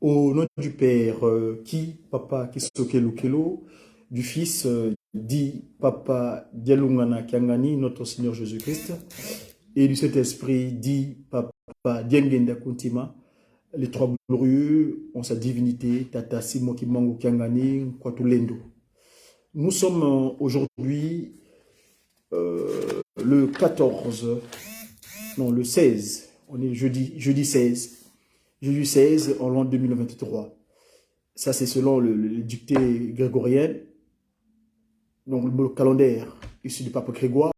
Au nom du Père, Papa, Kisokelo Kelo, du Fils, dit Papa Dialungana Kiangani, notre Seigneur Jésus-Christ, et du Saint-Esprit, dit Papa Diengenda Kuntima, les trois glorieux en sa divinité, Tata Simo Kimango Kiangani, Kwatulendo. Nous sommes aujourd'hui le 14, non, le 16, on est jeudi 16. Jeudi 16 en l'an 2023. Ça, c'est selon le dicté grégorien, donc le calendaire issu du pape Grégoire.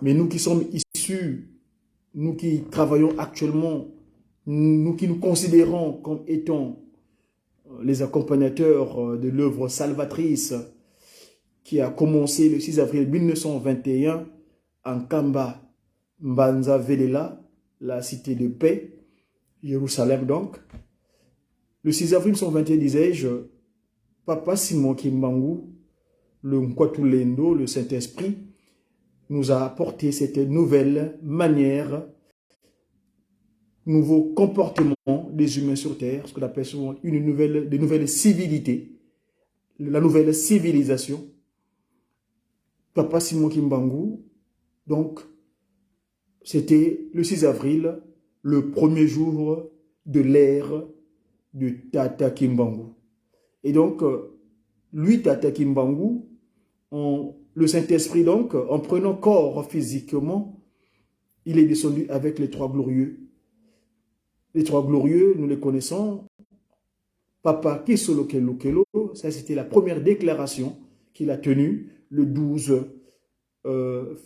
Mais nous qui sommes issus, nous qui travaillons actuellement, nous qui nous considérons comme étant les accompagnateurs de l'œuvre salvatrice qui a commencé le 6 avril 1921 en Kamba, Mbanza Velela, la cité de paix, Jérusalem donc. Le 6 avril 1921, disais-je, Papa Simon Kimbangu, le Nkwatulendo, le Saint-Esprit, nous a apporté cette nouvelle manière, nouveau comportement des humains sur Terre, ce qu'on appelle souvent des nouvelles civilités, la nouvelle civilisation. Papa Simon Kimbangu, donc, c'était le 6 avril, le premier jour de l'ère de Tata Kimbangu. Et donc, lui, Tata Kimbangu, le Saint-Esprit, donc, en prenant corps physiquement, il est descendu avec les trois glorieux. Les trois glorieux, nous les connaissons. Papa Kisolo Kelo Kelo, ça c'était la première déclaration qu'il a tenue le 12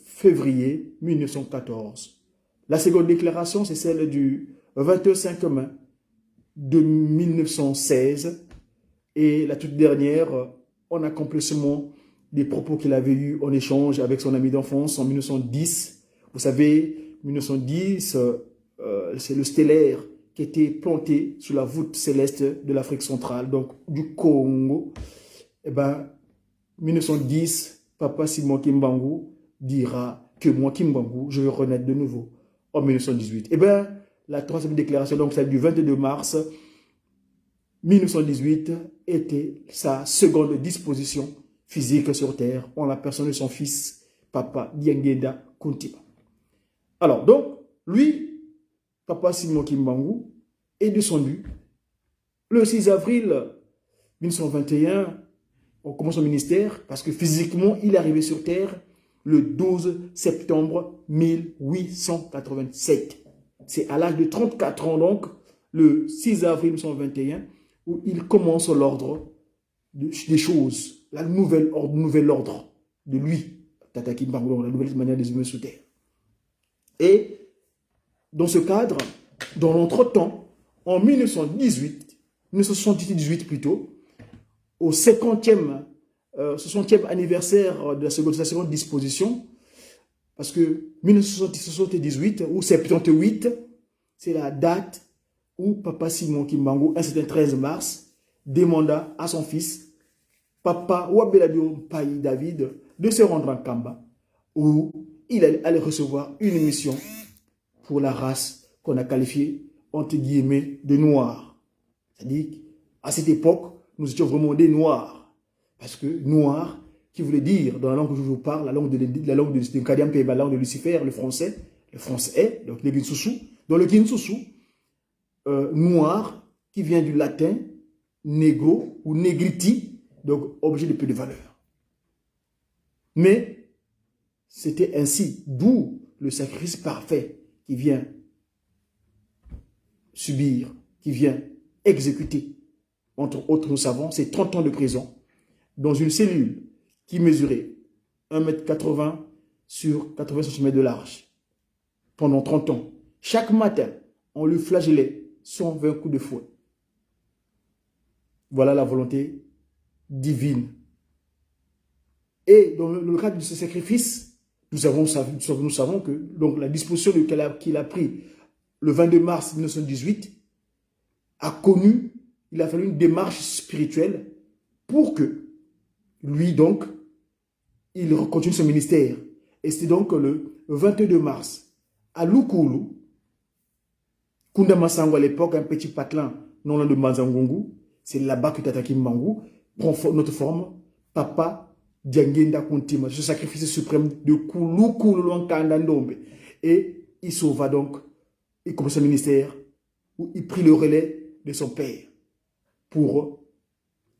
février 1914. La seconde déclaration, c'est celle du 25 mai de 1916. Et la toute dernière, en accomplissement des propos qu'il avait eus en échange avec son ami d'enfance en 1910. Vous savez, 1910, c'est le stellaire qui était planté sous la voûte céleste de l'Afrique centrale, donc du Congo. Eh bien, 1910, Papa Simon Kimbangu dira que moi, Kimbangu, je vais renaître de nouveau en 1918. Eh bien, la troisième déclaration, donc celle du 22 mars 1918, était sa seconde disposition physique sur Terre en la personne de son fils, Papa Diengeda Kuntiba. Alors, donc, lui, Papa Simon Kimbangu, est descendu le 6 avril 1921. On commence son ministère parce que physiquement, il est arrivé sur Terre le 12 septembre 1887. C'est à l'âge de 34 ans, donc, le 6 avril 1921, où il commence l'ordre des choses, la nouvel ordre de lui, Tata Kimbangu, la nouvelle manière des humains sous terre. Et dans ce cadre, dans l'entretemps, en 1978 plutôt, au 60e anniversaire de sa seconde disposition, parce que 1978 ou 78, c'est la date où Papa Simon Kimbangu, un certain 13 mars, demanda à son fils, Papa Wabeladio Payi David, de se rendre en Kamba, où il allait recevoir une mission pour la race qu'on a qualifiée, entre guillemets, de noirs. C'est-à-dire qu'à cette époque, nous étions vraiment des noirs. Parce que noir, qui voulait dire, dans la langue que je vous parle, la langue de Kadiam Peba, la langue de Lucifer, le français est, donc le Kinsusu. Dans le Kinsusu, noir, qui vient du latin, negro ou negriti, donc objet de peu de valeur. Mais c'était ainsi, d'où le sacrifice parfait qui vient subir, qui vient exécuter. Entre autres, nous savons, c'est 30 ans de prison dans une cellule qui mesurait 1,80 m sur 80 cm de large pendant 30 ans. Chaque matin, on lui flagellait 120 coups de fouet. Voilà la volonté divine. Et dans le cadre de ce sacrifice, nous savons que donc, la disposition qu'il a pris le 22 mars 1918 a connu, il a fallu une démarche spirituelle pour que lui, donc, il continue son ministère. Et c'était donc le 22 mars, à Lukulu, Kunda Masango à l'époque, un petit patelin non loin de Manzangongu, c'est là-bas que Tata Kimbangu prend notre forme. Papa Diangenda Kuntima, ce sacrifice suprême de Koulou loin Kandandombe. Et il sauva donc, il commence un ministère où il prit le relais de son père pour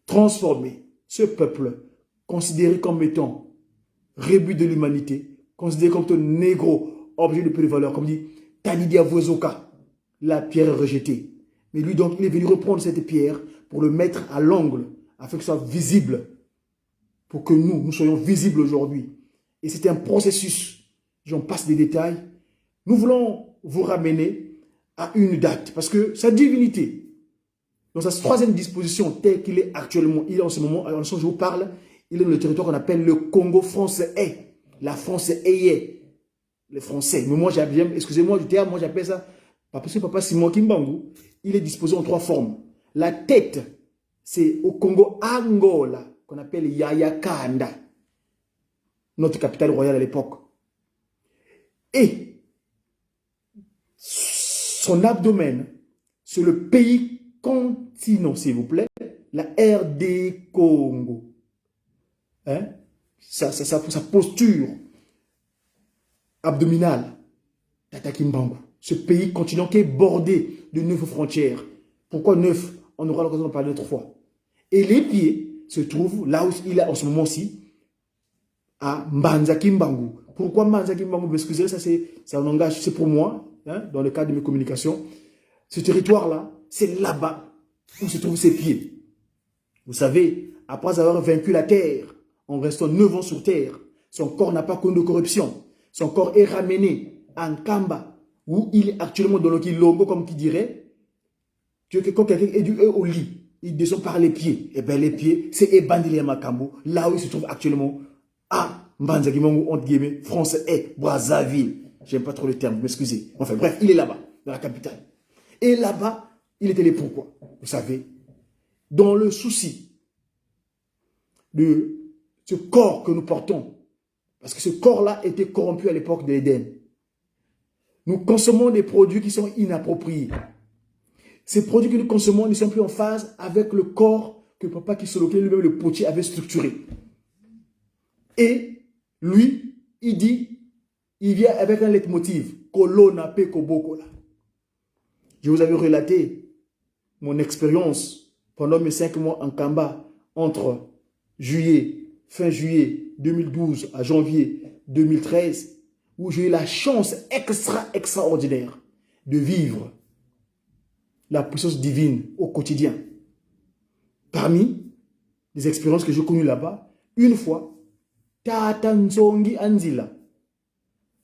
transformer ce peuple considéré comme étant rébut de l'humanité, considéré comme un négro, objet de peu de valeur, comme dit Tanidia Vozoka, la pierre rejetée. Mais lui donc, il est venu reprendre cette pierre pour le mettre à l'angle, afin que ce soit visible, pour que nous soyons visibles aujourd'hui. Et c'est un processus, j'en passe des détails. Nous voulons vous ramener à une date, parce que sa divinité, dans sa troisième disposition, telle qu'il est actuellement, il est en ce moment, en ce moment je vous parle, il est dans le territoire qu'on appelle le Congo français. La France est les Français. Mais moi, excusez-moi du terme, moi j'appelle ça, parce que Papa Simon Kimbangu, il est disposé en trois formes. La tête, c'est au Congo Angola, qu'on appelle Yaya Kanda, notre capitale royale à l'époque. Et son abdomen, c'est le pays continent, s'il vous plaît, la RD Congo. Hein? Sa posture abdominale, Tata Kimbangu. Ce pays continent qui est bordé de 9 frontières. Pourquoi 9? On aura l'occasion d'en parler d'autres fois. Et les pieds se trouvent là où il est en ce moment-ci, à Mbanza Kimbangu. Pourquoi Mbanza Kimbangu? Excusez, ça c'est un langage, c'est pour moi, hein, dans le cadre de mes communications. Ce territoire-là, c'est là-bas où se trouvent ses pieds. Vous savez, après avoir vaincu la terre, en restant 9 ans sur terre, son corps n'a pas connu de corruption. Son corps est ramené en Kamba, où il est actuellement dans le Kilongo, comme qui dirait, quand quelqu'un est du au lit, il descend par les pieds. Et bien les pieds, c'est Ebandile Makambo, là où il se trouve actuellement, à Mbanza Kimbangu, entre guillemets, France et Brazzaville. J'aime pas trop le terme, m'excusez. Enfin bref, il est là-bas, dans la capitale. Et là-bas, il était allé pourquoi? Vous savez, dans le souci de ce corps que nous portons, parce que ce corps-là était corrompu à l'époque de l'Éden. Nous consommons des produits qui sont inappropriés. Ces produits que nous consommons ne sont plus en phase avec le corps que Papa Kisoloke, lui-même le potier, avait structuré. Et lui, il dit, il vient avec un leitmotiv, Kolona pe kobokola. Je vous avais relaté mon expérience pendant mes 5 mois en Kamba, entre fin juillet 2012 à janvier 2013, où j'ai eu la chance extraordinaire de vivre la puissance divine au quotidien. Parmi les expériences que j'ai connues là-bas, une fois, Tata Nzongi Anzila,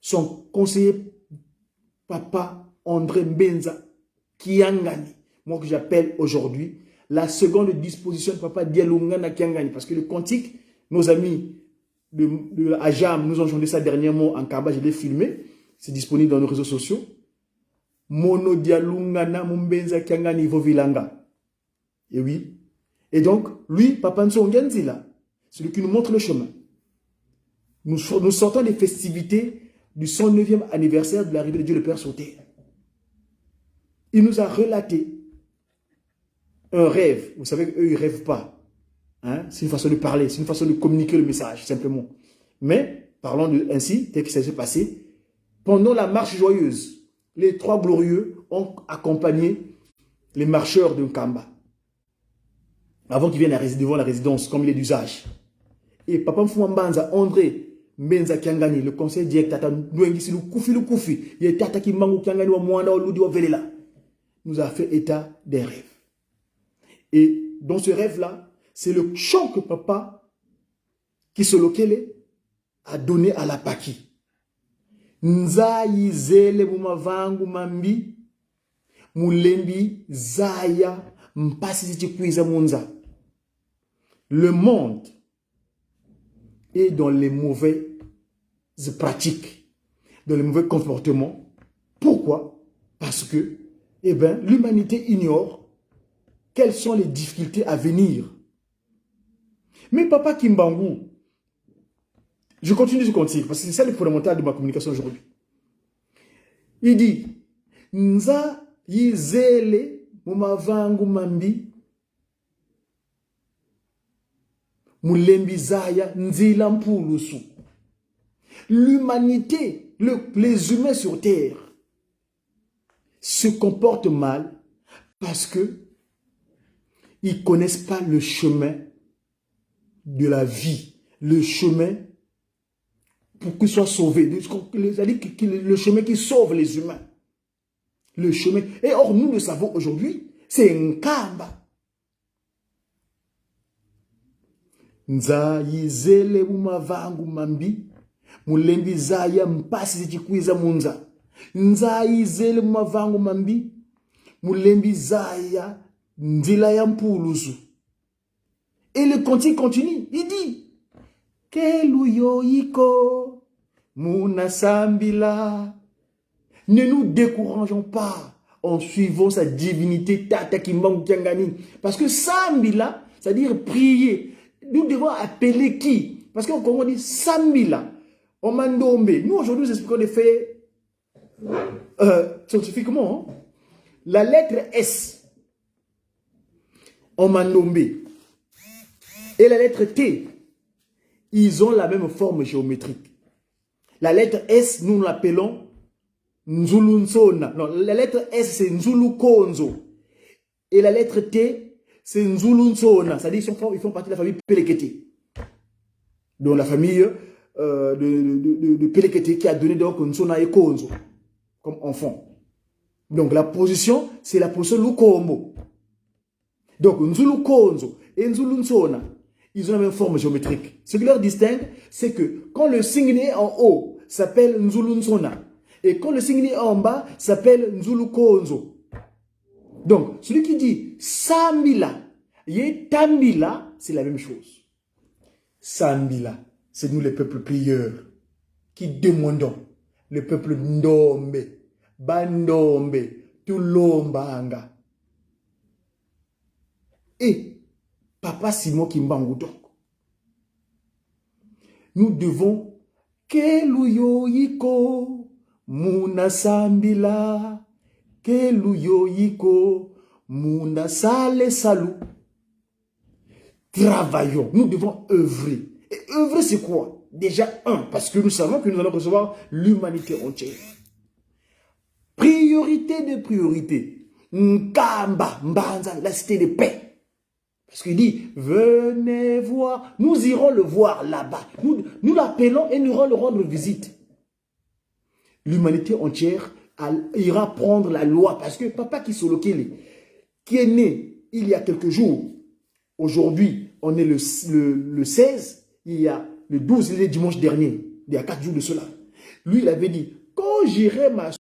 son conseiller Papa André Mbenza Kiangani, moi que j'appelle aujourd'hui la seconde disposition de Papa Dialungana Kiangani, parce que le cantique, nos amis de la Ajam nous ont chanté ça dernièrement en Kaba, je l'ai filmé, c'est disponible dans nos réseaux sociaux. Mono Dialungana Mbenza Kiangani Vovilanga. Et oui. Et donc, lui, Papa Nzonganzila, celui qui nous montre le chemin. Nous sortons des festivités du 109e anniversaire de l'arrivée de Dieu le Père sur terre. Il nous a relaté un rêve. Vous savez qu'eux, ils ne rêvent pas. Hein? C'est une façon de parler, c'est une façon de communiquer le message, simplement. Mais, parlons ainsi, tel que ça s'est passé, pendant la marche joyeuse, les 3 glorieux ont accompagné les marcheurs de Nkamba, avant qu'ils viennent devant la résidence, comme il est d'usage. Et Papa Mfouambanza, André Mbenza Kiangani, le conseil directeur, nous a fait état des rêves. Et dans ce rêve-là, c'est le chant que Papa Kisolokele a donné à la Paki. Nza yizele bumavangu mambi, mulembi zaya mpasi chikwiza munza. Le monde est dans les mauvaises pratiques, dans les mauvais comportements. Pourquoi? Parce que l'humanité ignore quelles sont les difficultés à venir. Mais Papa Kimbangu, je continue de continuer parce que c'est ça le fondamental de ma communication aujourd'hui. Il dit, Nza yizele mumavangu mambi mulembizaya nzila mpulusu. L'humanité, les humains sur terre se comportent mal parce que ils connaissent pas le chemin de la vie, le chemin pour qu'ils soient sauvés, le chemin qui sauve les humains. Le chemin. Et or, nous le savons aujourd'hui, c'est un kamba. Nza yizele umavangu mambi, mulembi zaya mpasi zichikwiza munza. Nza yizele umavangu mambi, mulembi zaya ndila ya mpulusu. Et le cantique continue, il dit, Keluyo iko, muna sambila. Ne nous décourageons pas en suivant sa divinité Tata Kimbangu Tiangani. Parce que Sambila, c'est-à-dire prier, nous devons appeler qui? Parce qu'au Congo on dit Sambila, on Mandombe. Nous aujourd'hui, c'est ce qu'on a fait scientifiquement. Hein? La lettre S en Mandombe et la lettre T, ils ont la même forme géométrique. La lettre S, nous l'appelons Nzulu Nsona. Non, la lettre S, c'est Nzulu Konzo. Et la lettre T, c'est Nzulu Nsona. C'est-à-dire qu'ils font partie de la famille Pelekete. Donc la famille de Pelekete qui a donné donc Nsona et Konzo comme enfant. Donc la position, c'est la position Lukombo. Donc Nzulu Konzo et Nzulu Nsona, ils ont la même forme géométrique. Ce qui leur distingue, c'est que quand le signe est en haut, s'appelle Nzulu Nsona. Et quand le signe est en bas, s'appelle Nzulu Konzo. Donc, celui qui dit Sambila, Tambila, c'est la même chose. Sambila, c'est nous les peuples prieurs qui demandons. Le peuple Ndombe, Bandombe, Tulombanga. Et Papa Simon Kimbangu donc. Nous devons Keluyo Yiko Muna Sambila Keluyo Yiko Muna Sale Salou. Travaillons, nous devons œuvrer. Et œuvrer c'est quoi? Déjà parce que nous savons que nous allons recevoir l'humanité entière. Priorité de priorité. Nkamba, Mbanza, la cité de paix. Parce qu'il dit, venez voir. Nous irons le voir là-bas. Nous l'appelons et nous irons le rendre visite. L'humanité entière ira prendre la loi. Parce que Papa Kisolokele, qui est né il y a quelques jours, aujourd'hui, on est le 16, il y a le 12, il est dimanche dernier, il y a 4 jours de cela. Lui, il avait dit, quand j'irai